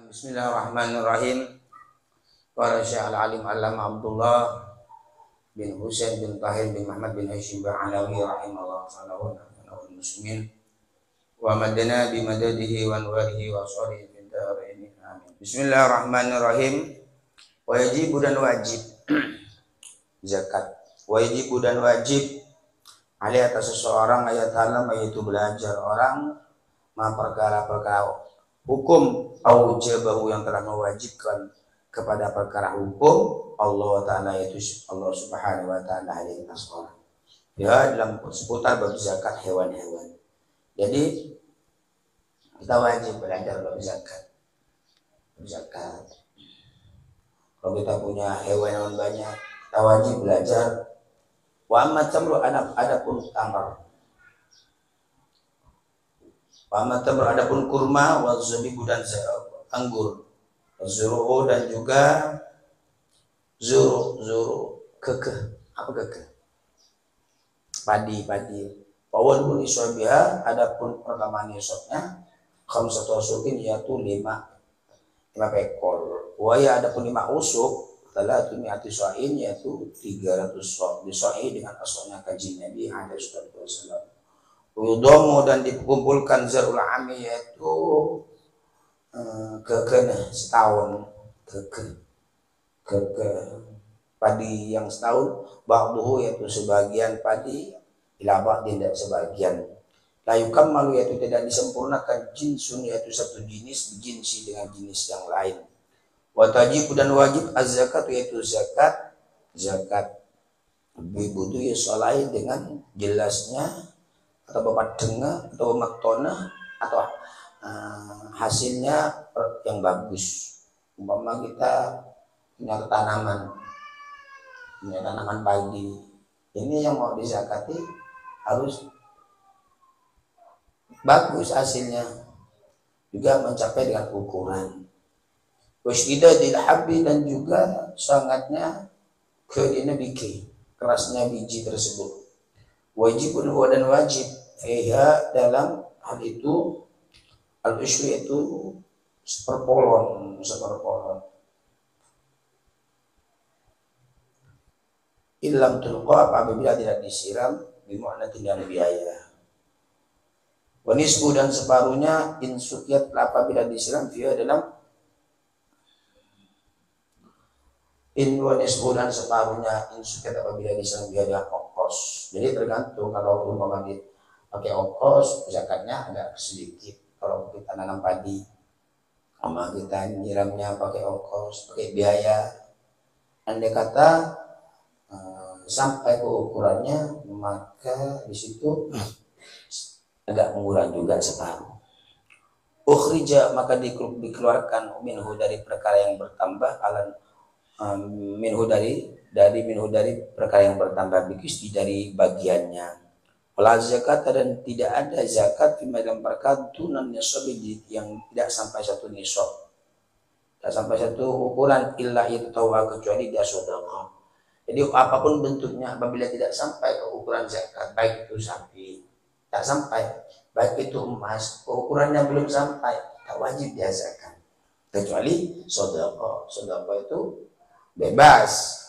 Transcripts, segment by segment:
Bismillahirrahmanirrahim. Qala Syekh Al-Alim Allama Abdullah bin Husain bin Tahir bin Muhammad bin Hashim bin Alawi rahimahullah ta'ala wa nafa'ana muslimin wa madana bi madadihi wa anwarihi wa salihi fid dharain amin. Bismillahirrahmanirrahim. Wa yajibu dan wajib zakat. Wa yajibu dan wajib alih atas seseorang ayat halam yaitu belajar orang perkara-perkara hukum aujabahu yang telah mewajibkan kepada perkara hukum Allah Ta'ala yaitu Allah Subhanahu Wa Ta'ala alaihi wasallam ya dalam seputar bab zakat hewan-hewan. Jadi kita wajib belajar bab zakat. Kalau kita punya hewan banyak kita wajib belajar. Wa amma tamru adapun tamar. Wa tamr adapun kurma wa zabibu dan anggur, zuru dan juga zuru kekeh. Apa kekeh? Padi. Pawal pun isyabiha adapun perkaman isabnya khamsatu usukin yaitu 5 ekor. Wa ya adapun 5 usuk talatu mi'ati sa'in yaitu 300 sa' disai dengan asalnya kaji Nabi alaihi wasallam. Yudomu dan dikumpulkan zarul ami yaitu setahun padi yang setahun ba'duhu yaitu sebagian padi ila ba'din dan sebagian la yukammalu yaitu tidak disempurnakan jinsun yaitu satu jenis bijinsi dengan jenis yang lain. Wa tajibu dan wajib az-zakat yaitu zakat bibudu yasolai dengan jelasnya atau bapak dengar atau maktona atau hasilnya yang bagus. Umpama kita punya tanaman padi, ini yang mau dizakati harus bagus hasilnya, juga mencapai dengan ukuran. Wasyida dilhabi dan juga sangatnya biki kerasnya biji tersebut. Wajibun huwa dan wajib fiha dalam hal itu al-usyri itu seperpolon. Illam tulqa apabila tidak disiram bimakna tidak biaya. Wa nisbu dan separuhnya insukiyat apabila disiram fiha dalam wa nisbu dan separuhnya insukiyat apabila disiram fiha dalam ongkos. Jadi tergantung kalau umpama pakai ongkos zakatnya agak sedikit. Kalau kita nanam padi sama kita nyiramnya pakai ongkos, pakai biaya, andai kata sampai ke ukurannya maka di situ agak murah juga separuh. Ukhrija maka dikeluarkan minhu dari perkara yang bertambah minhu dari perkara yang bertambah bikis dari bagiannya. Wala zakat dan tidak ada zakat di dalam perkara tunan nisab yang tidak sampai satu nisab, tidak sampai satu ukuran illa itu tawa kecuali dia sedekah. Jadi apapun bentuknya apabila tidak sampai ke ukuran zakat, baik itu sapi tak sampai, baik itu emas ukurannya belum sampai, tak wajib dia zakat kecuali sedekah. Sedekah itu bebas.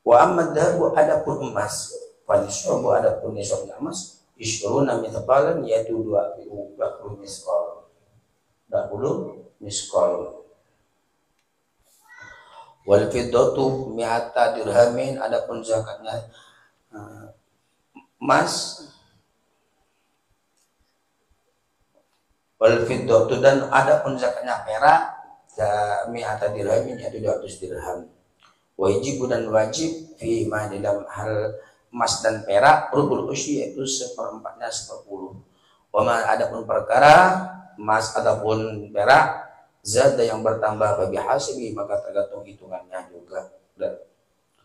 Wa amma dhahabu adapun emas fanisabu adapun nisabnya emas isyruna mithqalan yaitu 20 miskal. Wal fiddatu mi'ata dirhamin adapun zakatnya emas. Wal fiddatu dan adapun zakatnya perak mi'ata dirhamin yaitu 200 dirham. Wajib dan wajib fi ma dalam hal emas dan perak rubul usyi yaitu seperempatnya 10. Wama adapun perkara emas ataupun perak zada yang bertambah bagi hasibi maka tergantung hitungannya juga. Dan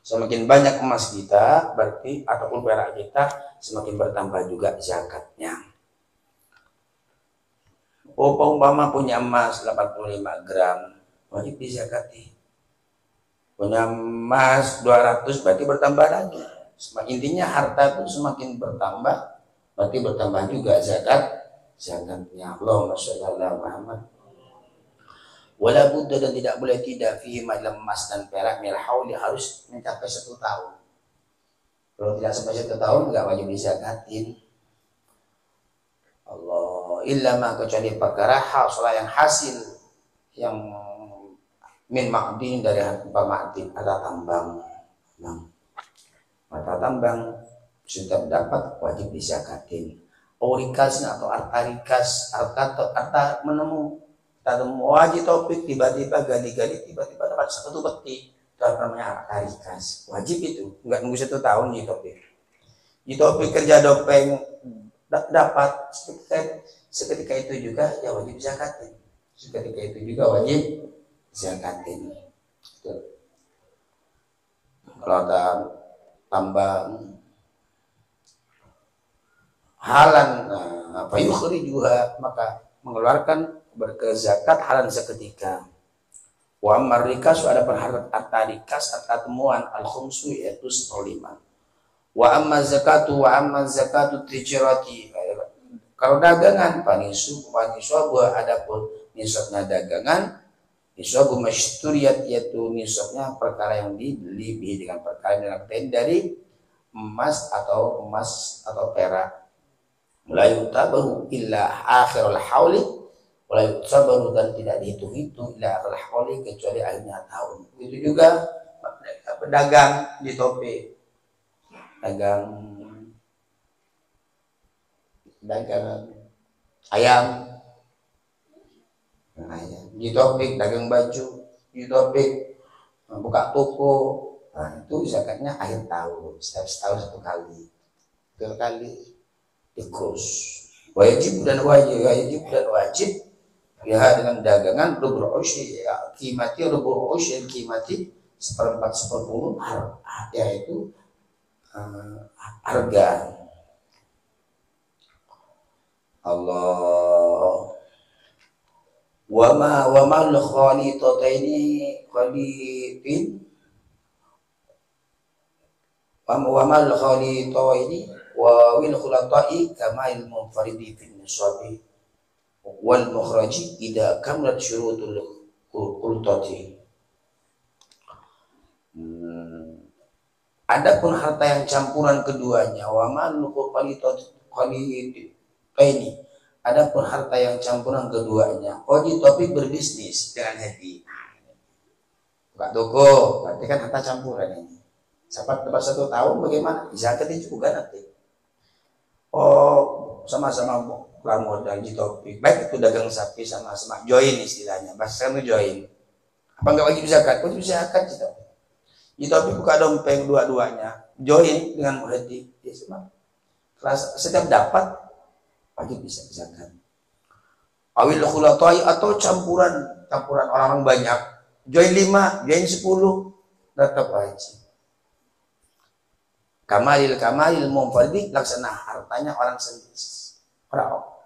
semakin banyak emas kita berarti ataupun perak kita semakin bertambah juga zakatnya. Umpama punya emas 85 gram wajib dizakati. Punya emas 200 berarti bertambah lagi. Intinya harta itu semakin bertambah berarti bertambah juga zakatnya. Allahumma sholli ala Muhammad. Wala budda dan tidak boleh tidak fihi dalam emas dan perak mil hauli harus mencapai 1 tahun. Kalau tidak sampai 1 tahun nggak wajib dizakatin. Allah illa ma kecuali perkara hasil yang hasil yang min ma'din dari harta ma'din ada tambang. Mata tambang sudah dapat wajib dizakatin. Orikas atau artarikas, harta menemu, wajib topik tiba-tiba gali-gali tiba-tiba dapat 1 peti, itu namanya artarikas. Wajib itu, nggak nunggu 1 tahun di topik kerja dopeng dapat seketika itu juga ya wajib zakatin. Seketika itu juga wajib zakatin. Kalau ada tambang halan apa juga maka mengeluarkan berkezakat halan seketika. Wa amarikas ada berharap atarikas atau temuan al khumsu yaitu 1/5. Wa amma zakatu tijrati kalau dagangan panisu adapun nisabnya dagangan nisabu masturiyat yaitu nisabnya perkara yang dibeli dengan perkara yang dari emas atau perak. Mulai utabaru illa akhirul hauli mulai utabaru dan tidak dihitung-hitung illa akhirul hauli kecuali akhirnya tahun. Itu juga pedagang di topik dagang ayam di topik dagang baju di topik buka toko. Nah, itu zakatnya akhir tahun setiap setahun 1 kali dikus wajib dan wajib ya dengan dagangan rubul usyri ya, kimati rubul usyri kimati 1/4 yaitu harga Allah wa ma al khalitaini khalitin wa ma al khalitaini wa wil khulatai kama il munfaridi fil nisabi wal mukhraji idza kamalat syurutul khultati. Adapun harta yang campuran keduanya wa mal khalitaini adapun harta yang campuran keduanya qadi topik berbisnis dengan happy buka toko berarti kan harta campuran ini sampai dapat 1 tahun bagaimana zakatin juga nanti. Oh sama-sama keluar modal di topik baik itu dagang sapi sama-sama join istilahnya bahasa itu join apa nggak wajib zakat gitu. Di topik buka dompeng dua-duanya join dengan muhadi setiap dapat wajib bisa zakat. Awil khulatai atau campuran orang banyak join 5 join 10 tetap wajib. Kamalil munfaridi laksana hartanya orang sendiri.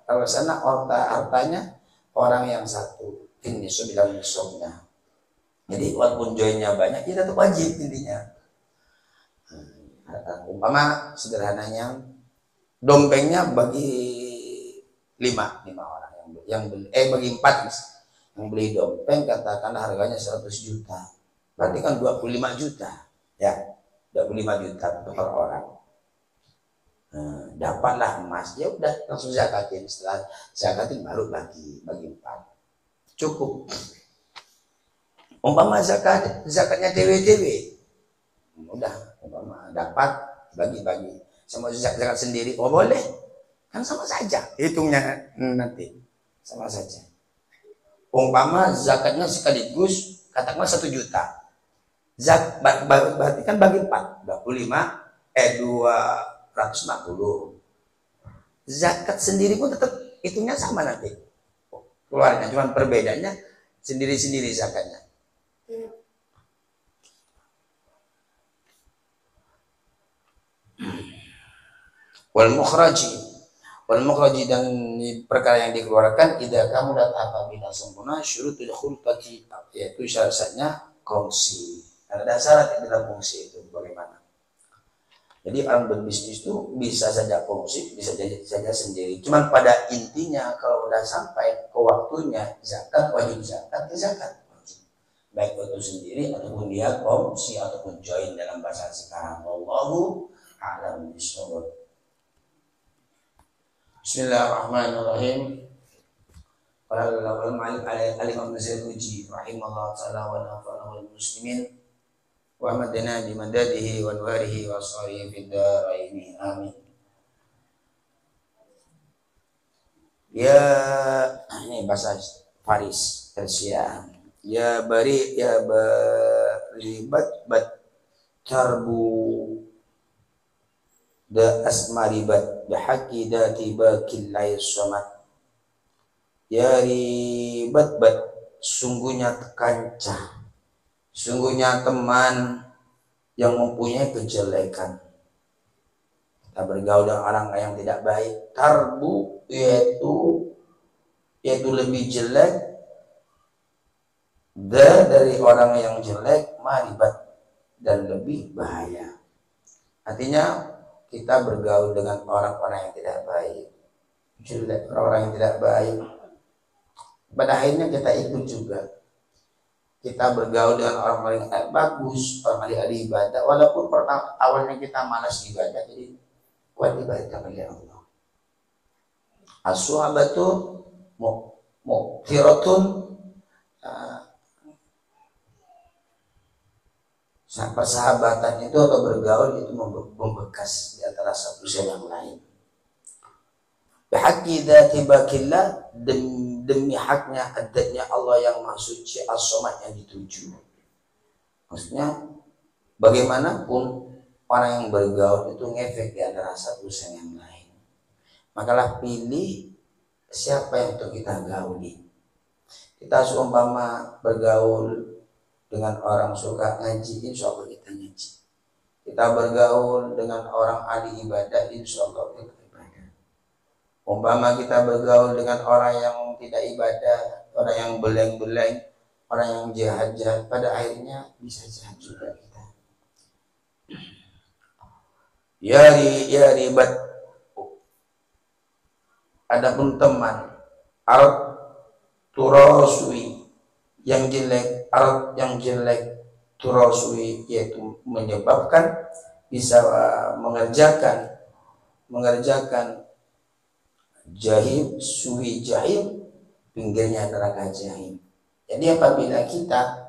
Laksana hartanya orang yang satu. Ini bilang nisabnya. Jadi walaupun joinnya banyak, kita tetap wajib intinya. Umpama sederhananya dompengnya bagi 5 orang yang beli bagi 4 yang beli dompeng katakanlah harganya 100 juta. Berarti kan 25 juta ya. 25 juta per orang. Dapatlah emas, ya udah langsung zakatin. Setelah zakatin baru bagi 4. Cukup. Umpama zakatnya dewe-dewe. Udah, umpama dapat bagi-bagi. Sama zakat sendiri, oh boleh. Kan sama saja hitungnya nanti. Sama saja. Umpama zakatnya sekaligus katakanlah 1 juta. Berarti kan bagi 4 25 250. Zakat sendiri pun tetap hitungnya sama nanti keluarnya, cuman perbedaannya sendiri-sendiri zakatnya. Wal mukhraji dan perkara yang dikeluarkan idza kamu apabila sempurna syurutul khulqati yaitu syaratnya kongsi. Ada syarat dalam fungsi itu bagaimana? Jadi orang berbisnis itu bisa saja kongsi, bisa saja sendiri. Cuman pada intinya kalau udah sampai ke waktunya zakat, wajib zakat, ya zakat. Baik itu sendiri ataupun dia kongsi ataupun join dalam bahasa sekarang. Wallahu a'lam bishawab. Bismillahirrahmanirrahim. Qala al-Malik al-Imam Az-Zarruji rahimahullah ta'ala wa nafa'ana wal muslimin wa amadana bi madadihi wa anwarihi wa asarihi fid dharain amin. Ya, ini bahasa Faris Persia. Ya bari ya baribat bat tarbu da asmaribat bihaqi dati bakil lais samat. Ya ribat bat sungguhnya kancah, sungguhnya teman yang mempunyai kejelekan. Kita bergaul dengan orang yang tidak baik. Tarbu yaitu lebih jelek dari orang yang jelek, maribat dan lebih bahaya. Artinya kita bergaul dengan orang-orang yang tidak baik, jelek, orang yang tidak baik. Pada akhirnya kita ikut juga. Kita bergaul dengan orang-orang yang bagus, orang yang ahli ibadah. Walaupun pertama awalnya kita malas ibadah, jadi kuat ibadah kepada Allah. As-sahabatu mu'tiratun, persahabatan itu atau bergaul itu membekas di antara satu sama yang lain. Bihaqqi dzati bakillah, demi haknya adatnya Allah yang Maha Suci as-Samad yang dituju. Maksudnya bagaimanapun orang yang bergaul itu ngefek di antara satu sama yang lain. Makalah pilih siapa yang untuk kita gauli. Kita seumpama bergaul dengan orang suka ngaji, insya Allah kita ngaji. Kita bergaul dengan orang ahli ibadah, insya Allah kita ibadah. Umpama kita bergaul dengan orang yang tidak ibadah, orang yang beleng-beleng, orang yang jahat-jahat, pada akhirnya bisa jahat juga kita. Ya ribat. Adapun teman arad turasui yang jelek, arad yang jelek turasui yaitu menyebabkan bisa mengerjakan jahim, suwi jahim, pinggirnya neraka jahim. Jadi apabila kita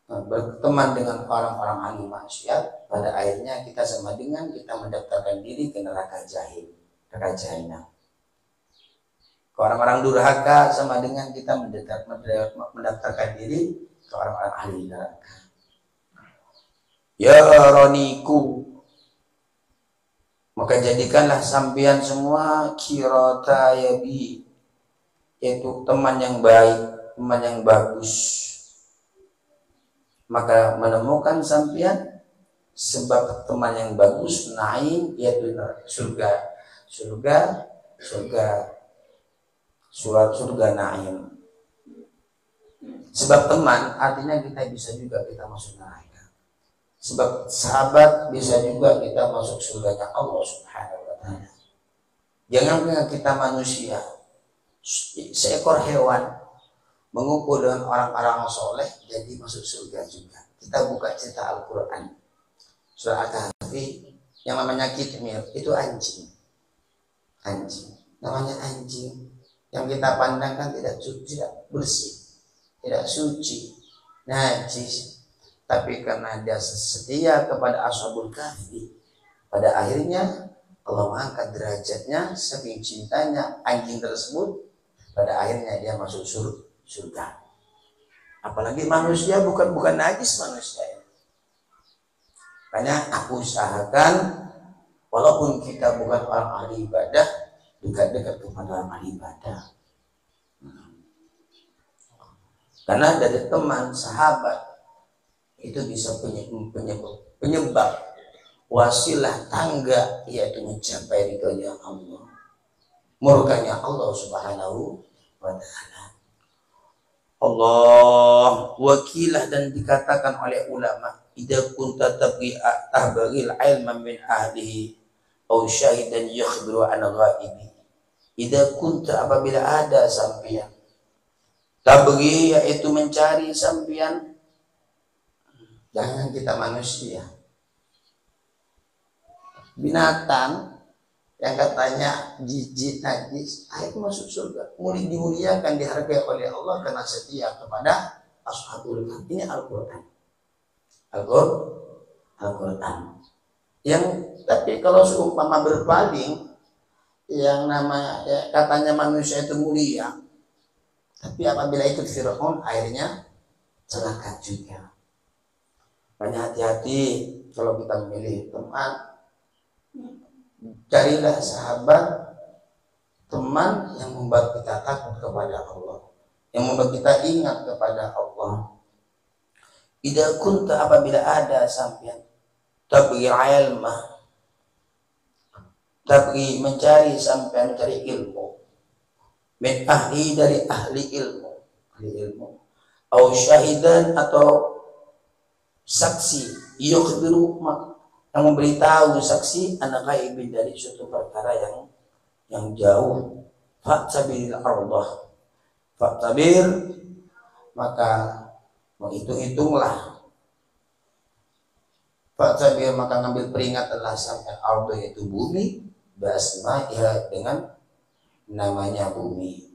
berteman dengan orang-orang ahli maksiat, pada akhirnya kita sama dengan kita mendaftarkan diri ke neraka jahim, neraka jahanam. Orang-orang durhaka sama dengan kita mendaftarkan diri ke orang-orang ahli neraka. Ya roniku, maka jadikanlah sampean semua kirata yabi, yaitu teman yang baik, teman yang bagus. Maka menemukan sampean sebab teman yang bagus, naim, yaitu surga naim. Sebab teman artinya kita bisa juga kita masuk neraka. Sebab sahabat bisa juga kita masuk surganya Allah Subhanahu wa ta'ala. Jangan kita manusia, seekor hewan mengumpul dengan orang-orang soleh jadi masuk surga juga. Kita buka cerita Al-Quran surah Al-Kahfi, yang namanya kitmir itu anjing, namanya anjing yang kita pandangkan tidak bersih, tidak suci, najis. Tapi karena dia setia kepada Ashabul Kahfi, pada akhirnya Allah mengangkat derajatnya saking cintanya anjing tersebut, pada akhirnya dia masuk surga. Apalagi manusia bukan najis manusia. Makanya aku usahakan walaupun kita bukan orang ahli ibadah, dekat-dekat kepada orang ahli ibadah. Karena dari teman, sahabat itu bisa penyebab wasilah tangga, yaitu mencapai ridhonya Allah, murkanya Allah Subhanahu wa ta'ala. Allah wakilah, dan dikatakan oleh ulama idza kunta tabghil ilma min ahlihi aw syahidan yukhbiru an ghaibi. Idza kunta apabila ada sampian tabghi yaitu mencari sampian, jangan kita manusia, binatang yang katanya jijik najis, ayo masuk surga, dimuliakan, dihargai oleh Allah karena setia kepada ashabul kahf. Ini Al-Quran. Al-Quran. Yang tapi kalau seumpama berpaling, yang nama ya, katanya manusia itu mulia, tapi apabila ikut Fir'aun akhirnya celaka juga. Banyak hati-hati kalau kita memilih teman. Carilah sahabat, teman yang membuat kita takut kepada Allah, yang membuat kita ingat kepada Allah. Idza kunta apabila ada sampean tabghi ilmah, tabghi mencari sampean mencari ilmu, min ahli dari ahli ilmu, au syahidan atau saksi, yukhbiru yang memberitahu saksi anak gaibin dari suatu perkara yang jauh. Fa'tabir Allah, fa'tabir maka menghitung-hitunglah, fa'tabir maka ngambil peringatlah sampai Allah yaitu bumi, basmaiha dengan namanya bumi,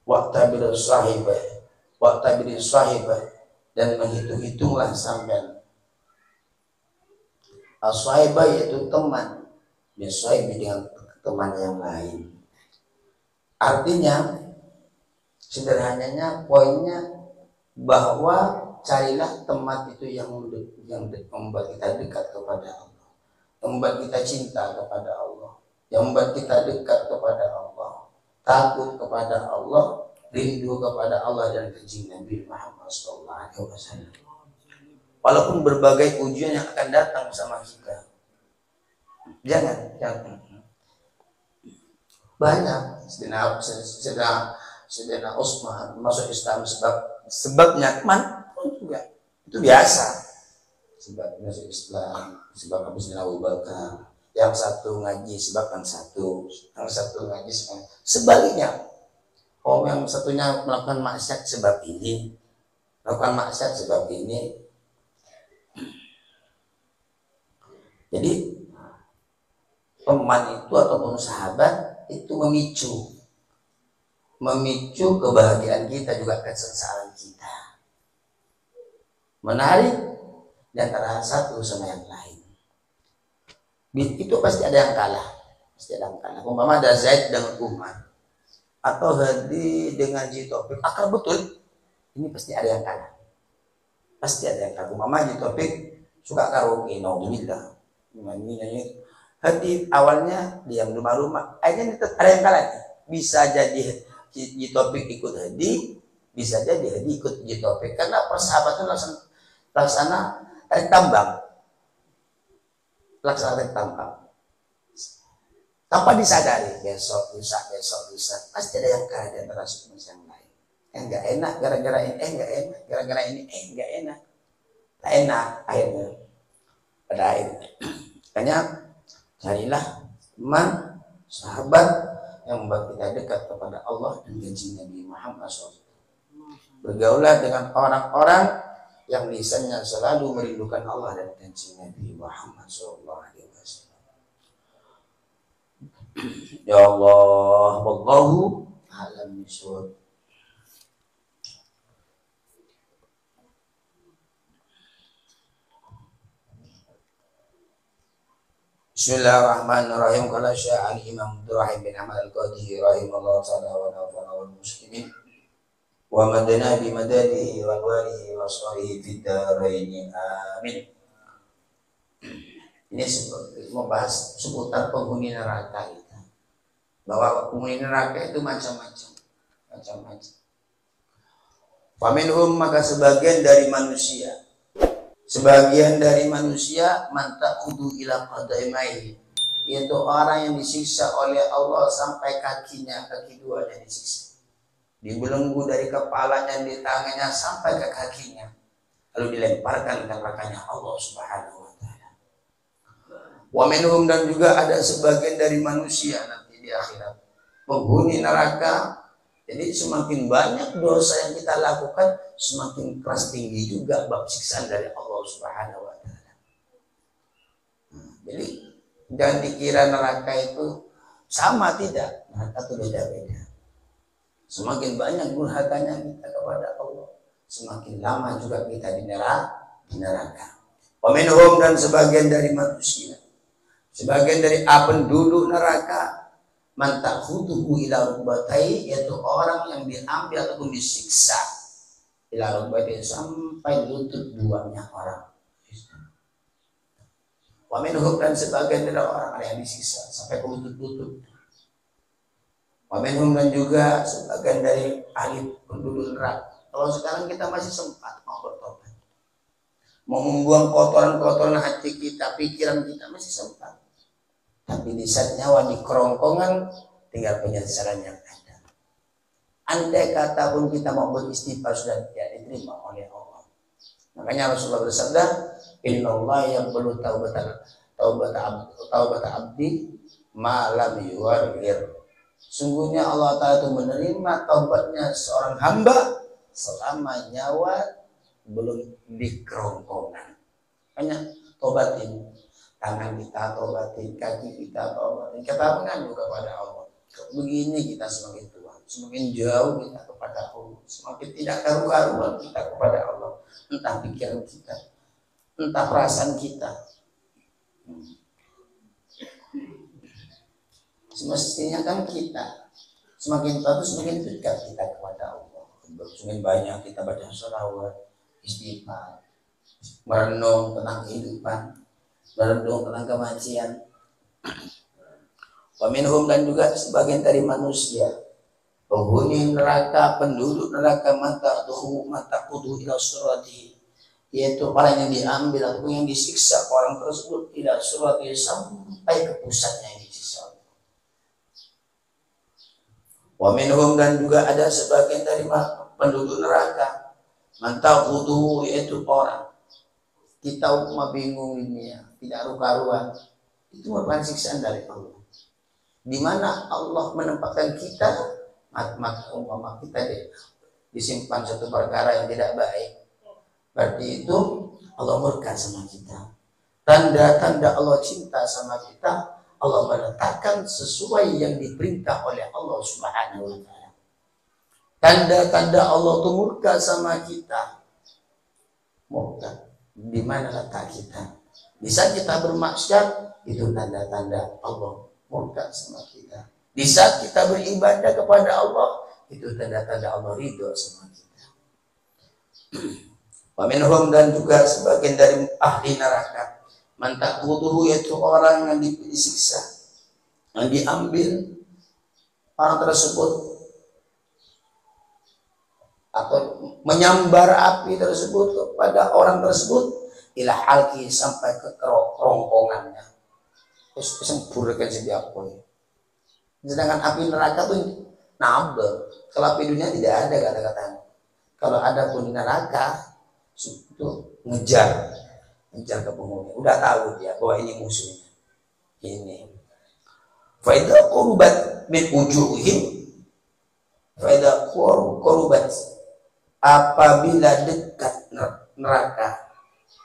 wa'tabir sahibah, wa'tabir sahibah dan menghitung-hitunglah sampai as-sahibah yaitu teman, bisahibi dengan teman yang lain. Artinya sederhananya poinnya bahwa carilah teman itu yang membuat kita dekat kepada Allah, yang membuat kita cinta kepada Allah, yang membuat kita dekat kepada Allah, takut kepada Allah, rindu kepada Allah dan kanjeng Nabi Muhammad SAW. Walaupun berbagai ujian yang akan datang bersama kita, jangan. Banyak Sayyidina Utsman masuk Islam sebabnya teman juga itu biasa. Sebab masuk Islam sebab habis Abu Bakar, yang satu ngaji sebabkan satu, yang satu ngaji sebaliknya. Yang satunya melakukan maksiat sebab ini, melakukan maksiat sebab ini. Jadi teman itu ataupun sahabat itu memicu kebahagiaan kita juga kesengsaraan kita, menarik di antara satu sama yang lain. Itu pasti ada yang kalah, umpama ada Zaid dengan Umar atau Hadi dengan Jitopik, akal betul, ini pasti ada yang kalah, umpama Jitopik suka karaoke, naudzubillah, nyanyi Hadi awalnya diam di rumah, akhirnya ada yang kalah. Bisa jadi Jitopik ikut Hadi, bisa jadi Hadi ikut Jitopik, karena persahabatan laksana tarik tambang, tanpa disadari. Besok lusa pasti ada yang kalah di antara suku yang lain. Enggak enak gara-gara ini, enggak enak gara-gara ini, enggak enak, tak enak akhirnya pada akhirnya. Makanya carilah teman, sahabat yang membuat kita dekat kepada Allah dan kanjeng Nabi Muhammad SAW. Bergaulah dengan orang-orang yang lisannya selalu merindukan Allah dan kanjeng Nabi Muhammad SAW. Ya Allah, wallahu a'lam bishawab. Bismillahirrahmanirrahim. Qala Syekh Al-Imam Abdurrahim bin Ahmad Al-Qadhi rahimahullah ta'ala wa nafa'ana wal muslimin wa madana bi madadihi wa walihi wa sahbihi fid dharain amin. Ini membahas seputar penghuni neraka kita, bahwa penghuni neraka itu macam-macam. Faminhum, maka sebagian dari manusia manta'udu ila qadaimaihi, yaitu orang yang disiksa oleh Allah sampai kaki duanya disiksa, dibelenggu dari kepalanya, di tangannya sampai ke kakinya. lalu dilemparkan ke nerakanya Allah Subhanahu wa taala. Wa minhum, dan juga ada sebagian dari manusia nanti di akhirat penghuni neraka. Jadi semakin banyak dosa yang kita lakukan, semakin keras tinggi juga bab siksaan dari Allah Subhanahu wa taala. Jadi jangan dikira neraka itu sama, tidak. Neraka itu beda-beda. Semakin banyak durhakanya kita kepada Allah, semakin lama juga kita di neraka. Wa minhum, dan sebagian dari manusia, sebagian dari penduduk neraka, man ta'khuduhu ila rukbatai, yaitu orang yang diambil ataupun disiksa ila rukbatai, sampai lutut duanya orang. Wa minhum, dan sebagian dari orang yang disiksa sampai ke lutut-lutut. Wa minhum, dan juga sebagian dari ahli penduduk neraka. Kalau sekarang kita masih sempat mau bertobat, mau membuang kotoran-kotoran hati kita, pikiran kita, masih sempat. Tapi di saat nyawa di kerongkongan, tinggal penyesalan yang ada. Andai kata pun kita mau beristighfar, sudah tidak diterima oleh Allah. Makanya Rasulullah bersabda, innallaha yaqbalu taubata abdi ma lam yuwarrir. Sungguhnya Allah Ta'ala itu menerima taubatnya seorang hamba selama nyawa belum di kerongkongan. Hanya tobatin tangan kita, tobatin kaki kita, tobatin. Kita mengadu kepada Allah. Begini kita semakin tua, semakin jauh kita kepada Allah, semakin tidak karu-karuan kita kepada Allah. Entah pikiran kita, entah perasaan kita. Semestinya kan kita semakin tua itu semakin dekat kita kepada Allah. Semakin banyak kita baca sholawat, istighfar, merenung tentang kehidupan, merenung tentang kematian. Wa minhum, dan juga sebagian dari manusia, penghuni neraka, penduduk neraka, mata kudu ila surati, yaitu orang yang diambil ataupun yang disiksa orang tersebut ila surati, sampai ke pusatnya yang disiksa. Wa minhum, dan juga ada sebagian dari penduduk neraka, mantau kudu, yaitu orang kita umat bingung ini ya, tidak ruka-ruan, itu merupakan siksaan dari Allah. Di mana Allah menempatkan kita, maka umpama kita disimpan satu perkara yang tidak baik, berarti itu Allah murka sama kita. Tanda-tanda Allah cinta sama kita, Allah meletakkan sesuai yang diperintah oleh Allah Subhanahu wa taala. Tanda-tanda Allah itu murka sama kita. Murka. Di mana letak kita? Bisa kita bermaksiat, itu tanda-tanda Allah murka sama kita. Di saat kita beribadah kepada Allah, itu tanda-tanda Allah ridho sama kita. Wa minhum, dan juga sebagian dari ahli neraka, man taquduhu, yaitu orang yang disiksa, yang diambil orang tersebut atau menyambar api tersebut kepada orang tersebut ila halki, sampai ke kerongkongannya. Terus sempurnakan setiap poin. Sedangkan api neraka tuh nambah. Kalau api dunia tidak ada kata-katanya. Kalau ada pun neraka itu ngejar ke penghuni. Udah tahu dia bahwa ini musuhnya. Ini. Faida qurubat min ujuhim. Faida qurubat, apabila dekat neraka,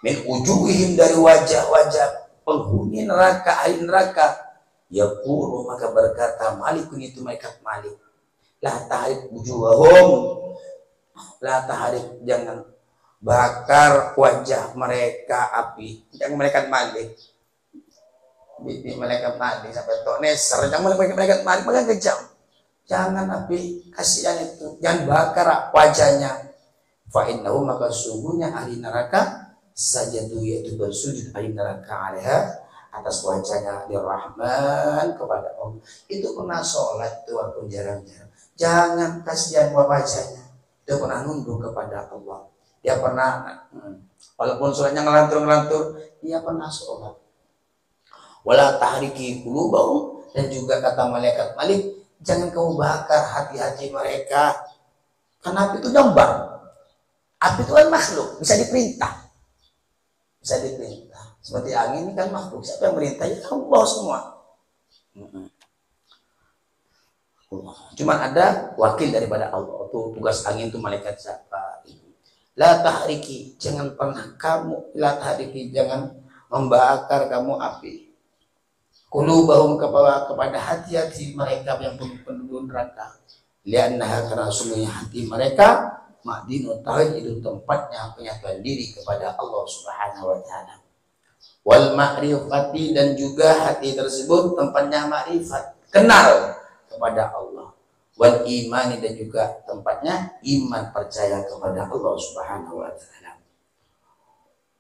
min ujuhim, dari wajah-wajah penghuni neraka, ahli neraka, yaqulu, maka berkata malikun, itu malaikat Malik, la tahrib wujuhahum, la tahrib, jangan bakar wajah mereka api. Jangan malaikat Malik, di malaikat Malik sampai tok neser, jangan malaikat Malik makan kejam. Jangan api, kasihan itu, jangan bakar wajahnya. Fa innahu, maka sungguhnya ahli neraka sajadu, yaitu bersujud ahli neraka alaiha, atas wajahnya dirahman kepada Allah. Itu pernah sholat itu walaupun jarang-jarang, jangan kasihan wajahnya, itu pernah nunduk kepada Allah. Dia pernah walaupun sholatnya ngelantur-ngelantur, dia pernah sholat. Wala tahriki qulubahum, dan juga kata malaikat Malik, jangan kamu bakar hati-hati mereka, karena api itu nyambar. Api itu kan makhluk, bisa diperintah. Bisa diperintah. Seperti angin ini kan makhluk. Siapa yang merintah? Ya Allah semua. Cuman ada wakil daripada Allah. Tuh tugas angin itu malaikat siapa? La tahriki, jangan pernah kamu, la tahriki, jangan membakar kamu api. Qulubahum kepada hati-hati mereka yang penduduk neraka. Liannaha, karena sungguhnya hati mereka ma'dinu tauhid, itu tempatnya penyatuan diri kepada Allah Subhanahu wa taala. Wal ma'rifati, dan juga hati tersebut tempatnya ma'rifat, kenal kepada Allah. Wal imani, dan juga tempatnya iman, percaya kepada Allah Subhanahu wa taala.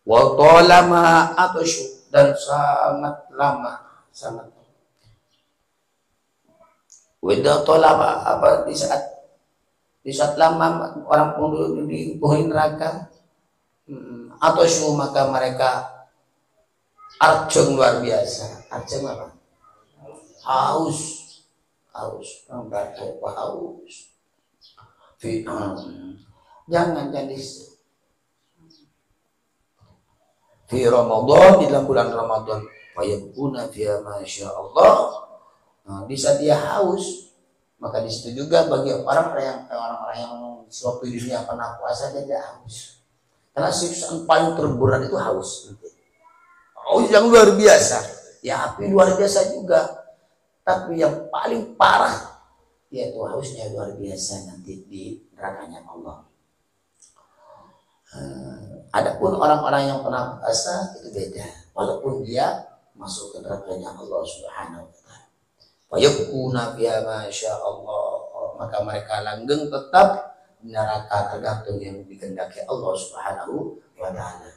Wa talama atasyu, dan sangat lama, sangat. Weda talama, apa, di saat lama orang penduduk di bumi neraka, atasyu, maka mereka arjung luar biasa. Arjung apa? Haus. Haus, haus. Jangan jadi fi Ramadan, di dalam bulan Ramadan, fayabuna fiha masya Allah. Di saat dia haus, maka di situ juga bagi orang-orang yang sewaktu dunia pernah puasa dia haus. Karena siksaan paling terberat itu haus. Haus yang luar biasa. Ya api luar biasa juga. Tapi yang paling parah yaitu hausnya luar biasa nanti di nerakanya Allah. Adapun orang-orang yang pernah puasa itu beda, walaupun dia masuk ke nerakanya Allah Subhanahu wa taala. Fayabquna fiha masya Allah, maka mereka langgeng tetap di neraka tergantung yang dikehendaki Allah Subhanahu wa taala.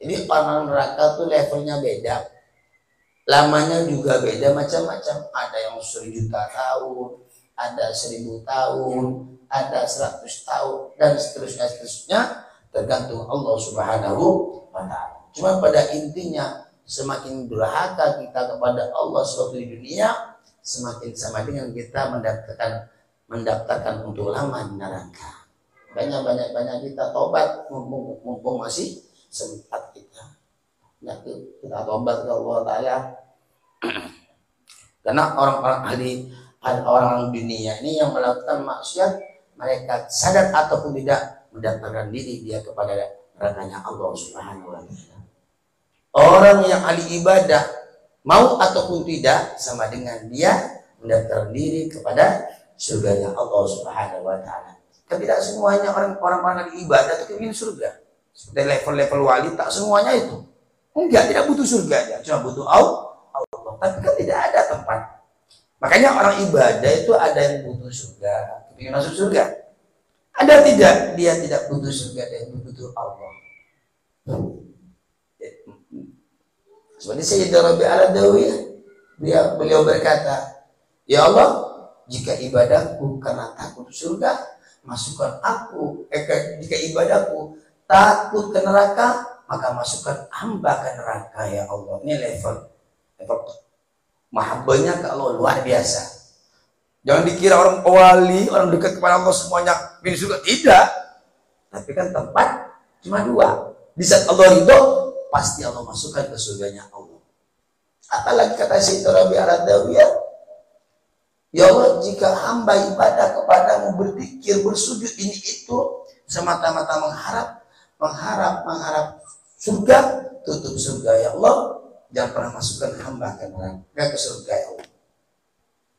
Jadi orang neraka tuh levelnya beda. Lamanya juga beda, macam-macam. Ada yang 1.000.000 tahun, ada 1.000 tahun, ada 100 tahun, dan seterusnya, tergantung Allah Subhanahu wa taala. Cuma pada intinya, semakin durhaka kita kepada Allah suatu di dunia, semakin sama dengan kita mendaftarkan untuk lama di neraka. Banyak kita tobat, mumpung masih sempat kita. Nah, kita tobat ke Allah Ta'ala. Karena orang-orang dunia ini yang melakukan maksiat, mereka sadar ataupun tidak mendaftarkan diri dia kepada nerakanya Allah Subhanahu wa taala. Orang yang ahli ibadah, mau ataupun tidak, sama dengan dia mendaftarkan diri kepada surganya Allah Subhanahu wa taala. Tidak semuanya orang-orang ahli ibadah itu ingin surga. Seperti level-level wali, tak semuanya itu. Enggak, tidak butuh surga ya, cuma butuh Allah. Tapi kan tidak ada tempat. Makanya orang ibadah itu ada yang butuh surga, ingin masuk surga. Ada tidak? Dia tidak butuh surga, dia butuh Allah. Seperti Sayyidina Rabi al-Adawiyah, beliau berkata, ya Allah, jika ibadahku karena takut surga, masukkan aku. Jika ibadahku takut ke neraka, maka masukkan hamba ke neraka ya Allah. Ini level mahabbahnya ke Allah luar biasa. Jangan dikira orang wali, orang dekat kepada Allah semuanya pilih surga. Tidak. Tapi kan tempat cuma dua. Di saat Allah ridho, pasti Allah masukkan ke surganya Allah. Apalagi kata Sayyidina Rabi al-Adawiyah, ya Allah, jika hamba ibadah kepadamu, berzikir, bersujud, ini itu semata-mata mengharap surga, tutup surga ya Allah, jangan pernah masukkan hamba ke neraka, ke surga ya Allah.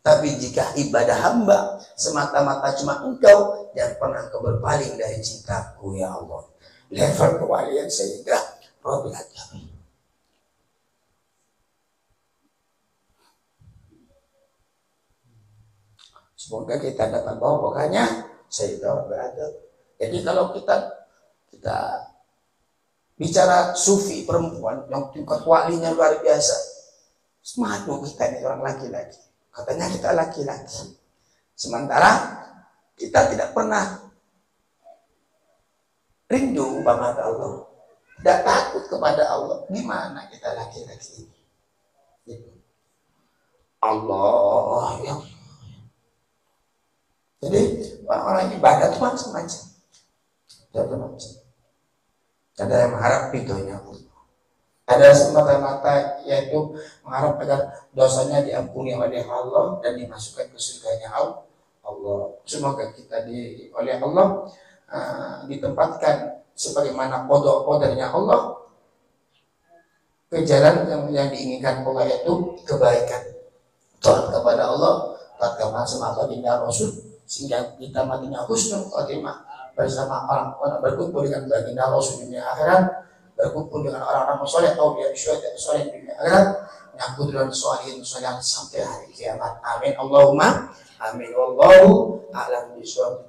Tapi jika ibadah hamba semata-mata cuma engkau, jangan pernah kau berpaling dari cintaku ya Allah. Level kewalian Sayyidina Rabi al-Adawiyah. Semoga kita dapat bawa pokoknya Sayyidina Rabi al-Adawiyah. Jadi kalau kita bicara sufi perempuan yang tingkat walinya luar biasa, semangat kita ini orang laki-laki. Katanya kita laki-laki. Sementara kita tidak pernah rindu kepada Allah, tidak takut kepada Allah. Gimana kita laki-laki ini? Allah ya. Jadi orang-orang ibadah itu macam-macam. Jadi macam. Ada yang mengharap ridhonya Allah. Ada semata-mata yaitu mengharap agar dosanya diampuni oleh Allah dan dimasukkan ke surganya Allah. Semoga kita oleh Allah ditempatkan sebagaimana qada-qadarnya Allah ke jalan yang diinginkan Allah, yaitu kebaikan, taat kepada Allah, taat kepada sama baginda Rasul, sehingga kita matinya husnul khotimah bersama orang-orang berkumpul dengan baginda Rasul dunia akhirat, berkumpul dengan orang-orang soleh atau biar syuhada soleh dunia akhirat, nyambut dengan sholihin soleh sampai hari kiamat. Amin Allahumma amin. Wallahu a'lam bishawab.